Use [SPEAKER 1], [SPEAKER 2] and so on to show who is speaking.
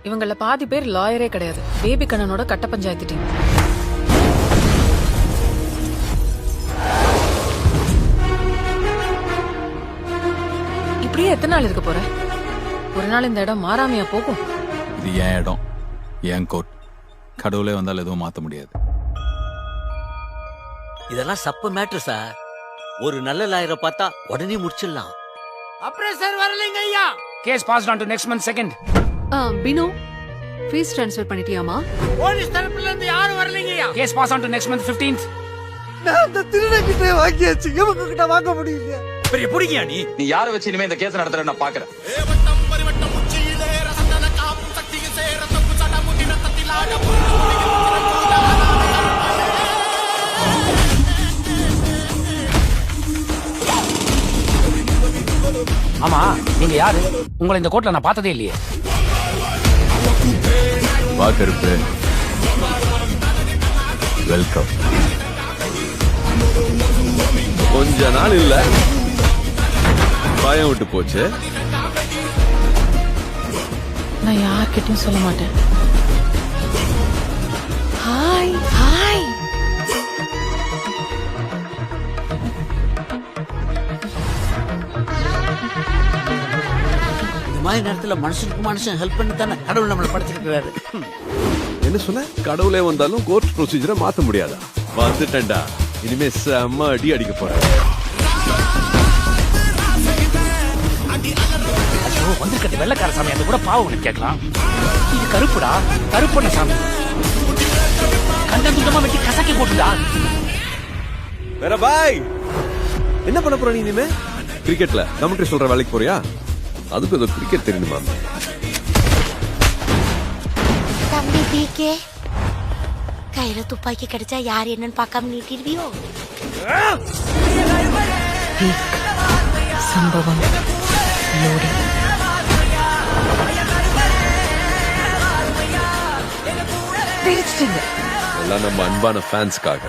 [SPEAKER 1] இவங்கள பாதி பேர் லாயரே கிடையாது. பேபி கண்ணனோட கட்ட பஞ்சாயத்து டீம். இப்படியே எத்தனை நாள் இருக்க போற? ஒரு நாள் இந்த இடம் மாறாமையா போகும்.
[SPEAKER 2] இது என் இடம், என் கோட். கடவுளே வந்தால் எதுவும் மாத்த முடியாது.
[SPEAKER 3] இதெல்லாம் சப்பு மேட்ரு சார். ஒரு நல்ல லாயரை பார்த்தா உடனே முடிச்சிடலாம்.
[SPEAKER 4] அப்புறம் சார் வரலைங்க ஐயா.
[SPEAKER 5] Case passed on to next month second.
[SPEAKER 6] Binu fees transfer பண்ணிட்டியாமா?
[SPEAKER 4] போலீஸ் தரப்புல இருந்து யாரும் வரலைங்க ஐயா.
[SPEAKER 5] Case pass on to next month 15th.
[SPEAKER 4] நான் அந்த திருடங்கிட்ட வாங்கியாச்சு, இவங்க கிட்ட வாங்க முடியல.
[SPEAKER 7] பெரிய புடிங்கியா நீ யார வச்சு இனிமே இந்த கேஸ் நடத்துற நான் பாக்குறேன்.
[SPEAKER 5] ஆமா, நீங்க யாரு? உங்களை இந்த கோர்ட்ல நான் பார்த்ததே இல்லையே.
[SPEAKER 2] வாக்கருப்பு, வெல்கம்.
[SPEAKER 8] கொஞ்ச நாள் இல்ல, பயம் விட்டு போச்சு.
[SPEAKER 1] நான் யார்கிட்டயும் சொல்ல மாட்டேன். Hi hi.
[SPEAKER 3] இந்த மாதிரி நேரத்துல மனுஷனுக்கு மனுஷன் ஹெல்ப் பண்ணி தானே கடவுள் நம்மளை படைச்சிருக்கிறாரு.
[SPEAKER 8] என்ன சொன்ன? கடவுளே வந்தாலும் கோர்ட் ப்ரொசீஜரை மாத்த முடியாதா? வந்துட்டேன்டா, இனிமே செம்ம அடி அடிக்க போறேன்.
[SPEAKER 5] ஐயோ, வந்திருக்கிறது வெள்ளக்கார சாமி, அது கூட பாவம் கேட்கலாம். இது கருப்புடா, கருப்பண்ண சாமி. கண்டம் துண்டமா வெட்டி கசக்கி போட்டுடா.
[SPEAKER 8] வேற பாய், என்ன பண்ண போற நீ இனிமே? கிரிக்கெட்ல கமெண்ட்ரி சொல்ற வேலைக்கு போறியா? அதுக்கு ஏதோ கிரிக்கெட் தெரியுமா?
[SPEAKER 9] தம்பி பிகே, கையில துப்பாக்கி கிடைச்சா யார் என்னன்னு பார்க்காம நீட்டிடுவியோ?
[SPEAKER 1] சம்பவம்
[SPEAKER 8] எல்லாம் நம்ம அன்பான ஃபேன்ஸ்க்காக.